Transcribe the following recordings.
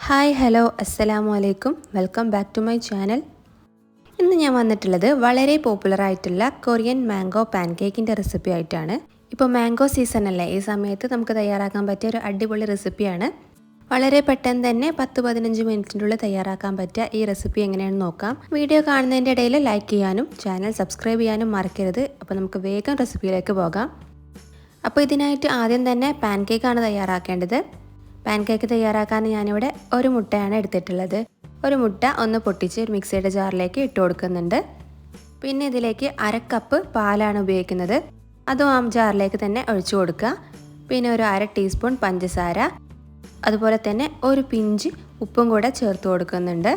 Hi hello അസ്സലാമു അലൈക്കും welcome back to my channel. ഇന്ന് ഞാൻ വന്നിട്ടുള്ളത് വളരെ പോപ്പുലറായിട്ടുള്ള കൊറിയൻ മാംഗോ പാൻകേക്കിൻ്റെ റെസിപ്പി ആയിട്ടാണ്. ഇപ്പോൾ മാംഗോ സീസൺ അല്ലേ, ഈ സമയത്ത് നമുക്ക് തയ്യാറാക്കാൻ പറ്റിയ ഒരു അടിപൊളി റെസിപ്പിയാണ്. വളരെ പെട്ടെന്ന് തന്നെ 10-15 മിനിറ്റിനുള്ളിൽ തയ്യാറാക്കാൻ പറ്റിയ ഈ റെസിപ്പി എങ്ങനെയാണെന്ന് നോക്കാം. വീഡിയോ കാണുന്നതിൻ്റെ ഇടയിൽ ലൈക്ക് ചെയ്യാനും ചാനൽ സബ്സ്ക്രൈബ് ചെയ്യാനും മറക്കരുത്. അപ്പോൾ നമുക്ക് വേഗം റെസിപ്പിയിലേക്ക് പോകാം. അപ്പോൾ ഇതിനായിട്ട് ആദ്യം തന്നെ പാൻകേക്കാണ് തയ്യാറാക്കേണ്ടത്. പാൻകേക്ക് തയ്യാറാക്കാൻ ഞാനിവിടെ ഒരു മുട്ടയാണ് എടുത്തിട്ടുള്ളത്. ഒരു മുട്ട ഒന്ന് പൊട്ടിച്ച് ഒരു മിക്സിയുടെ ജാറിലേക്ക് ഇട്ട് കൊടുക്കുന്നുണ്ട്. പിന്നെ ഇതിലേക്ക് 1/2 കപ്പ് പാലാണ് ഉപയോഗിക്കുന്നത്. അതും ആ ജാറിലേക്ക് തന്നെ ഒഴിച്ചു കൊടുക്കുക. പിന്നെ ഒരു 1/2 ടീസ്പൂൺ പഞ്ചസാര, അതുപോലെ തന്നെ ഒരു പിഞ്ച് ഉപ്പും കൂടെ ചേർത്ത് കൊടുക്കുന്നുണ്ട്.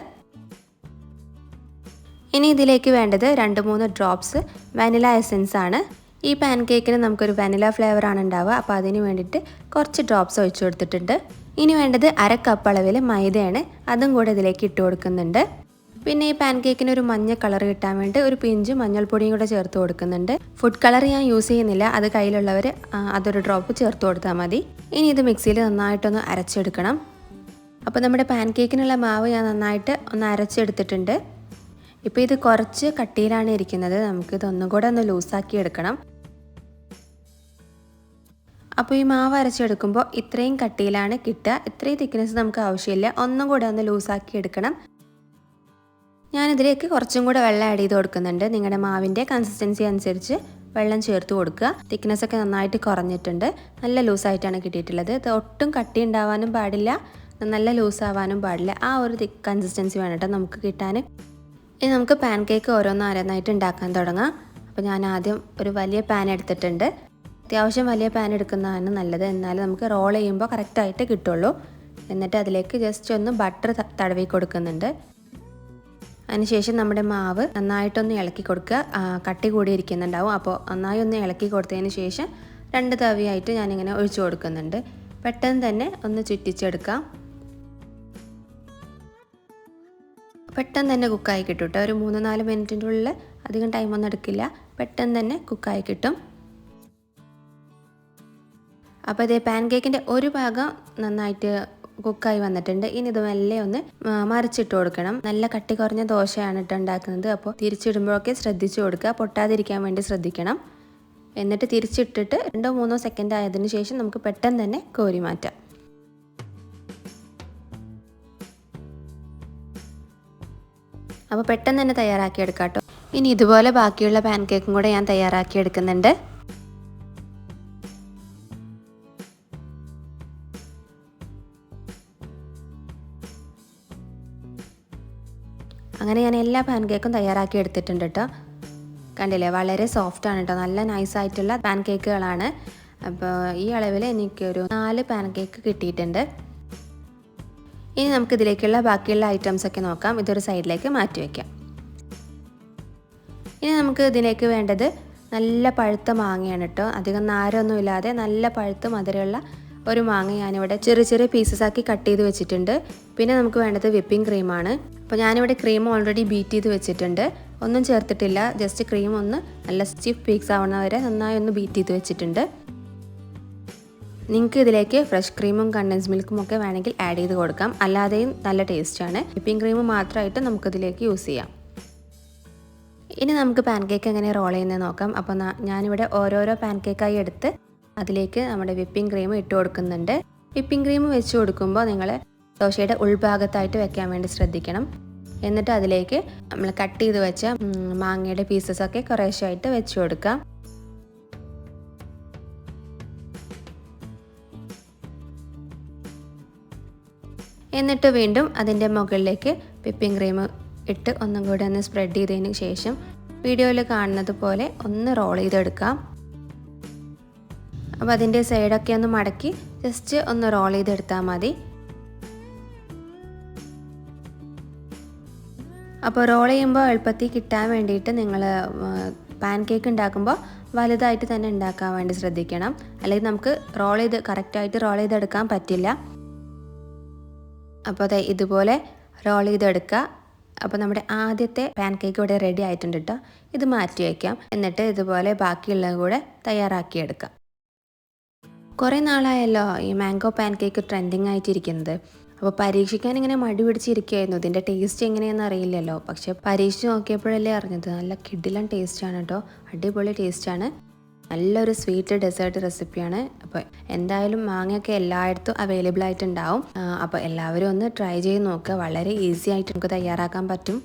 ഇനി ഇതിലേക്ക് വേണ്ടത് 2-3 ഡ്രോപ്സ് വാനില എസൻസ് ആണ്. ഈ പാൻകേക്കിന് നമുക്കൊരു വാനില ഫ്ലേവറാണ് ഉണ്ടാവുക, അപ്പോൾ അതിന് വേണ്ടിയിട്ട് കുറച്ച് ഡ്രോപ്സ് ഒഴിച്ചു കൊടുത്തിട്ടുണ്ട്. ഇനി വേണ്ടത് 1/2 കപ്പ് അളവിൽ മൈദയാണ്, അതും കൂടെ ഇതിലേക്ക് ഇട്ട് കൊടുക്കുന്നുണ്ട്. പിന്നെ ഈ പാൻകേക്കിന് ഒരു മഞ്ഞ കളർ കിട്ടാൻ വേണ്ടി ഒരു പിഞ്ച് മഞ്ഞൾപ്പൊടിയും കൂടെ ചേർത്ത് കൊടുക്കുന്നുണ്ട്. ഫുഡ് കളർ ഞാൻ യൂസ് ചെയ്യുന്നില്ല, അത് കയ്യിലുള്ളവർ അതൊരു ഡ്രോപ്പ് ചേർത്ത് കൊടുത്താൽ മതി. ഇനി ഇത് മിക്സിയിൽ നന്നായിട്ടൊന്ന് അരച്ചെടുക്കണം. അപ്പോൾ നമ്മുടെ പാൻകേക്കിനുള്ള മാവ് ഞാൻ നന്നായിട്ട് ഒന്ന് അരച്ചെടുത്തിട്ടുണ്ട്. ഇപ്പോൾ ഇത് കുറച്ച് കട്ടിയിലാണ് ഇരിക്കുന്നത്, നമുക്കിതൊന്നും കൂടെ ഒന്ന് ലൂസാക്കി എടുക്കണം. അപ്പോൾ ഈ മാവ് അരച്ചെടുക്കുമ്പോൾ ഇത്രയും കട്ടിയിലാണ് കിട്ടുക. ഇത്രയും തിക്നെസ് നമുക്ക് ആവശ്യമില്ല, ഒന്നും കൂടെ ഒന്ന് ലൂസാക്കി എടുക്കണം. ഞാനിതിലേക്ക് കുറച്ചും കൂടെ വെള്ളം ആഡ് ചെയ്ത് കൊടുക്കുന്നുണ്ട്. നിങ്ങളുടെ മാവിൻ്റെ കൺസിസ്റ്റൻസി അനുസരിച്ച് വെള്ളം ചേർത്ത് കൊടുക്കുക. തിക്നെസ്സൊക്കെ നന്നായിട്ട് കുറഞ്ഞിട്ടുണ്ട്, നല്ല ലൂസായിട്ടാണ് കിട്ടിയിട്ടുള്ളത്. ഇത് ഒട്ടും കട്ടി ഉണ്ടാവാനും പാടില്ല, നല്ല ലൂസാവാനും പാടില്ല. ആ ഒരു കൺസിസ്റ്റൻസി വേണം കേട്ടോ നമുക്ക് കിട്ടാൻ. ഇനി നമുക്ക് പാൻകേക്ക് ഓരോന്നായിട്ട് ഉണ്ടാക്കാൻ തുടങ്ങാം. അപ്പോൾ ഞാൻ ആദ്യം ഒരു വലിയ പാൻ എടുത്തിട്ടുണ്ട്. അത്യാവശ്യം വലിയ പാൻ എടുക്കുന്നതാണ് നല്ലത്, എന്നാലും നമുക്ക് റോൾ ചെയ്യുമ്പോൾ കറക്റ്റായിട്ട് കിട്ടുള്ളൂ. എന്നിട്ട് അതിലേക്ക് ജസ്റ്റ് ഒന്ന് ബട്ടർ തടവി കൊടുക്കുന്നുണ്ട്. അതിനുശേഷം നമ്മുടെ മാവ് നന്നായിട്ടൊന്ന് ഇളക്കി കൊടുക്കുക. കട്ടി കൂടി ഇരിക്കുന്നുണ്ടാവും, അപ്പോൾ നന്നായി ഒന്ന് ഇളക്കി കൊടുത്തതിന് ശേഷം 2 തവിയായിട്ട് ഞാനിങ്ങനെ ഒഴിച്ചു കൊടുക്കുന്നുണ്ട്. പെട്ടെന്ന് തന്നെ ഒന്ന് ചുറ്റിച്ചെടുക്കാം. പെട്ടെന്ന് തന്നെ കുക്കായി കിട്ടും കേട്ടോ. ഒരു 3-4 മിനിറ്റിൻ്റെ ഉള്ളിൽ, അധികം ടൈമൊന്നും എടുക്കില്ല, പെട്ടെന്ന് തന്നെ കുക്കായി കിട്ടും. അപ്പോൾ ഇതേ പാൻകേക്കിൻ്റെ ഒരു ഭാഗം നന്നായിട്ട് കുക്കായി വന്നിട്ടുണ്ട്. ഇനി ഇത് മെല്ലെ ഒന്ന് മറിച്ചിട്ട് കൊടുക്കണം. നല്ല കട്ടി കുറഞ്ഞ ദോശയാണ് ഇട്ട് ഉണ്ടാക്കുന്നത്, അപ്പോൾ തിരിച്ചിടുമ്പോഴൊക്കെ ശ്രദ്ധിച്ചു കൊടുക്കുക, പൊട്ടാതിരിക്കാൻ വേണ്ടി ശ്രദ്ധിക്കണം. എന്നിട്ട് തിരിച്ചിട്ടിട്ട് 2-3 സെക്കൻഡ് ആയതിനു ശേഷം നമുക്ക് പെട്ടെന്ന് തന്നെ കോരി മാറ്റാം. അപ്പോൾ പെട്ടെന്ന് തന്നെ തയ്യാറാക്കി എടുക്കാം കേട്ടോ. ഇനി ഇതുപോലെ ബാക്കിയുള്ള പാൻകേക്കും കൂടെ ഞാൻ തയ്യാറാക്കി എടുക്കുന്നുണ്ട്. അങ്ങനെ ഞാൻ എല്ലാ പാൻകേക്കും തയ്യാറാക്കി എടുത്തിട്ടുണ്ട് കേട്ടോ. കണ്ടില്ലേ, വളരെ സോഫ്റ്റാണ് കേട്ടോ, നല്ല നൈസായിട്ടുള്ള പാൻകേക്കുകളാണ്. അപ്പോൾ ഈ അളവിൽ എനിക്കൊരു 4 പാൻകേക്ക് കിട്ടിയിട്ടുണ്ട്. ഇനി നമുക്കിതിലേക്കുള്ള ബാക്കിയുള്ള ഐറ്റംസൊക്കെ നോക്കാം. ഇതൊരു സൈഡിലേക്ക് മാറ്റി വയ്ക്കാം. ഇനി നമുക്ക് ഇതിലേക്ക് വേണ്ടത് നല്ല പഴുത്ത മാങ്ങയാണ് കേട്ടോ. അധികം നാരൊന്നും ഇല്ലാതെ നല്ല പഴുത്ത മധുരമുള്ള ഒരു മാങ്ങ ഞാനിവിടെ ചെറിയ പീസസ് ആക്കി കട്ട് ചെയ്ത് വെച്ചിട്ടുണ്ട്. പിന്നെ നമുക്ക് വേണ്ടത് വിപ്പിംഗ് ക്രീമാണ്. അപ്പോൾ ഞാനിവിടെ ക്രീം ഓൾറെഡി ബീറ്റ് ചെയ്ത് വെച്ചിട്ടുണ്ട്, ഒന്നും ചേർത്തിട്ടില്ല. ജസ്റ്റ് ക്രീം ഒന്ന് നല്ല സ്റ്റിഫ് പീക്സ് ആവുന്ന വരെ നന്നായി ഒന്ന് ബീറ്റ് ചെയ്ത് വെച്ചിട്ടുണ്ട്. നിങ്ങൾക്ക് ഇതിലേക്ക് ഫ്രഷ് ക്രീമും കണ്ടൻസ് മിൽക്കും ഒക്കെ വേണമെങ്കിൽ ആഡ് ചെയ്ത് കൊടുക്കാം, അല്ലാതെയും നല്ല ടേസ്റ്റാണ്. വിപ്പിംഗ് ക്രീം മാത്രമായിട്ട് നമുക്കിതിലേക്ക് യൂസ് ചെയ്യാം. ഇനി നമുക്ക് പാൻകേക്ക് എങ്ങനെ റോൾ ചെയ്യുന്നത് നോക്കാം. അപ്പോൾ ഞാനിവിടെ ഓരോരോ പാൻകേക്കായി എടുത്ത് അതിലേക്ക് നമ്മുടെ വിപ്പിംഗ് ക്രീം ഇട്ട് കൊടുക്കുന്നുണ്ട്. വിപ്പിംഗ് ക്രീം വെച്ച് കൊടുക്കുമ്പോൾ നിങ്ങൾ ദോശയുടെ ഉൾഭാഗത്തായിട്ട് വെക്കാൻ വേണ്ടി ശ്രദ്ധിക്കണം. എന്നിട്ട് അതിലേക്ക് നമ്മൾ കട്ട് ചെയ്ത് വെച്ച മാങ്ങയുടെ പീസസൊക്കെ കുറേശ്ശായിട്ട് വെച്ച് കൊടുക്കാം. എന്നിട്ട് വീണ്ടും അതിൻ്റെ മുകളിലേക്ക് വിപ്പിംഗ് ക്രീം ഇട്ട് ഒന്നും കൂടെ ഒന്ന് സ്പ്രെഡ് ചെയ്തതിന് ശേഷം വീഡിയോയിൽ കാണുന്നത് പോലെ ഒന്ന് റോൾ ചെയ്തെടുക്കാം. അപ്പോൾ അതിൻ്റെ സൈഡൊക്കെ ഒന്ന് മടക്കി ജസ്റ്റ് ഒന്ന് റോൾ ചെയ്തെടുത്താൽ മതി. അപ്പോൾ റോൾ ചെയ്യുമ്പോൾ എളുപ്പത്തിൽ കിട്ടാൻ വേണ്ടിയിട്ട് നിങ്ങൾ പാൻകേക്ക് ഉണ്ടാക്കുമ്പോൾ വലുതായിട്ട് തന്നെ ഉണ്ടാക്കാൻ വേണ്ടി ശ്രദ്ധിക്കണം, അല്ലെങ്കിൽ നമുക്ക് കറക്റ്റായിട്ട് റോൾ ചെയ്തെടുക്കാൻ പറ്റില്ല. അപ്പോൾ അതെ ഇതുപോലെ റോൾ ചെയ്തെടുക്കുക. അപ്പോൾ നമ്മുടെ ആദ്യത്തെ പാൻകേക്ക് ഇവിടെ റെഡി ആയിട്ടുണ്ട് കേട്ടോ. ഇത് മാറ്റി വയ്ക്കാം. എന്നിട്ട് ഇതുപോലെ ബാക്കിയുള്ളത് കൂടെ തയ്യാറാക്കിയെടുക്കാം. കുറേ നാളായല്ലോ ഈ മാംഗോ പാൻകേക്ക് ട്രെൻഡിങ് ആയിട്ടിരിക്കുന്നത്. അപ്പോൾ പരീക്ഷിക്കാൻ ഇങ്ങനെ മടി പിടിച്ചിരിക്കുകയായിരുന്നു. ഇതിൻ്റെ ടേസ്റ്റ് എങ്ങനെയാണെന്ന് അറിയില്ലല്ലോ, പക്ഷേ പരീക്ഷിച്ച് നോക്കിയപ്പോഴല്ലേ അറിഞ്ഞത് നല്ല കിടിലൻ ടേസ്റ്റാണ് കേട്ടോ. അടിപൊളി ടേസ്റ്റാണ്. നല്ലൊരു സ്വീറ്റ് ഡെസേർട്ട് റെസിപ്പിയാണ്. അപ്പോൾ എന്തായാലും മാങ്ങയൊക്കെ എല്ലായിടത്തും അവൈലബിൾ ആയിട്ടുണ്ടാവും. അപ്പോൾ എല്ലാവരും ഒന്ന് ട്രൈ ചെയ്ത് നോക്കുക. വളരെ ഈസി ആയിട്ട് നമുക്ക് തയ്യാറാക്കാൻ പറ്റും.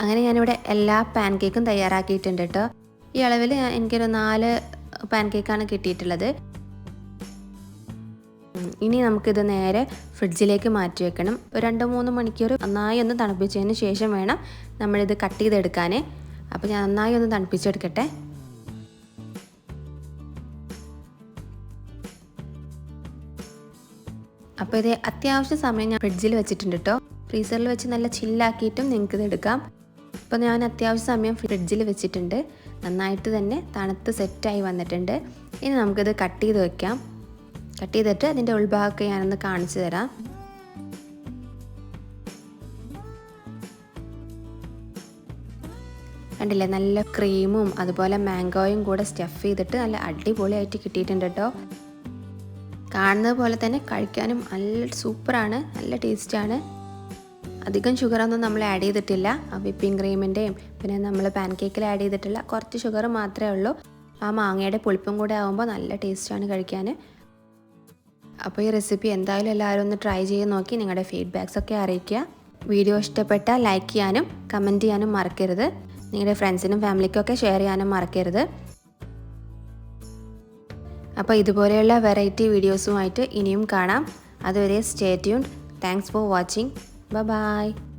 അങ്ങനെ ഞാനിവിടെ എല്ലാ പാൻ കേക്കും തയ്യാറാക്കിയിട്ടുണ്ട് കേട്ടോ. ഈ അളവിൽ എനിക്കൊരു 4 പാൻ കേക്കാണ് കിട്ടിയിട്ടുള്ളത്. ഇനി നമുക്കിത് നേരെ ഫ്രിഡ്ജിലേക്ക് മാറ്റി വെക്കണം. ഒരു 2-3 മണിക്കൂർ നന്നായി ഒന്ന് തണുപ്പിച്ചതിന് ശേഷം വേണം നമ്മളിത് കട്ട് ചെയ്തെടുക്കാൻ. അപ്പോൾ ഞാൻ നന്നായി ഒന്ന് തണുപ്പിച്ചെടുക്കട്ടെ. അപ്പോൾ ഇത് അത്യാവശ്യം സമയം ഞാൻ ഫ്രിഡ്ജിൽ വെച്ചിട്ടുണ്ട് കേട്ടോ. ഫ്രീസറിൽ വെച്ച് നല്ല ചില്ലാക്കിയിട്ടും നിങ്ങൾക്കിത് എടുക്കാം. അപ്പോൾ ഞാൻ അത്യാവശ്യം സമയം ഫ്രിഡ്ജിൽ വെച്ചിട്ടുണ്ട്. നന്നായിട്ട് തന്നെ തണുത്ത് സെറ്റായി വന്നിട്ടുണ്ട്. ഇനി നമുക്കിത് കട്ട് ചെയ്ത് വെക്കാം. കട്ട് ചെയ്തിട്ട് അതിൻ്റെ ഉൾഭാഗമൊക്കെ ഞാനൊന്ന് കാണിച്ചു തരാം. കണ്ടില്ലേ, നല്ല ക്രീമും അതുപോലെ മാംഗോയും കൂടെ സ്റ്റഫ് ചെയ്തിട്ട് നല്ല അടിപൊളിയായിട്ട് കിട്ടിയിട്ടുണ്ട് കേട്ടോ. കാണുന്നത് പോലെ തന്നെ കഴിക്കാനും നല്ല സൂപ്പറാണ്, നല്ല ടേസ്റ്റാണ്. അധികം ഷുഗറൊന്നും നമ്മൾ ആഡ് ചെയ്തിട്ടില്ല. വിപ്പിംഗ് ക്രീമിൻ്റെയും പിന്നെ നമ്മൾ പാൻ കേക്കിൽ ആഡ് ചെയ്തിട്ടുള്ള കുറച്ച് ഷുഗർ മാത്രമേ ഉള്ളൂ. ആ മാങ്ങയുടെ പുളിപ്പും കൂടെ ആകുമ്പോൾ നല്ല ടേസ്റ്റാണ് കഴിക്കാൻ. അപ്പോൾ ഈ റെസിപ്പി എന്തായാലും എല്ലാവരും ഒന്ന് ട്രൈ ചെയ്ത് നോക്കി നിങ്ങളുടെ ഫീഡ്ബാക്സൊക്കെ അറിയിക്കുക. വീഡിയോ ഇഷ്ടപ്പെട്ടാൽ ലൈക്ക് ചെയ്യാനും കമൻറ്റ് ചെയ്യാനും മറക്കരുത്. നിങ്ങളുടെ ഫ്രണ്ട്സിനും ഫാമിലിക്കൊക്കെ ഷെയർ ചെയ്യാനും മറക്കരുത്. അപ്പോൾ ഇതുപോലെയുള്ള വെറൈറ്റി വീഡിയോസുമായിട്ട് ഇനിയും കാണാം. അതുവരെ stay tuned. Thanks for watching. Bye bye.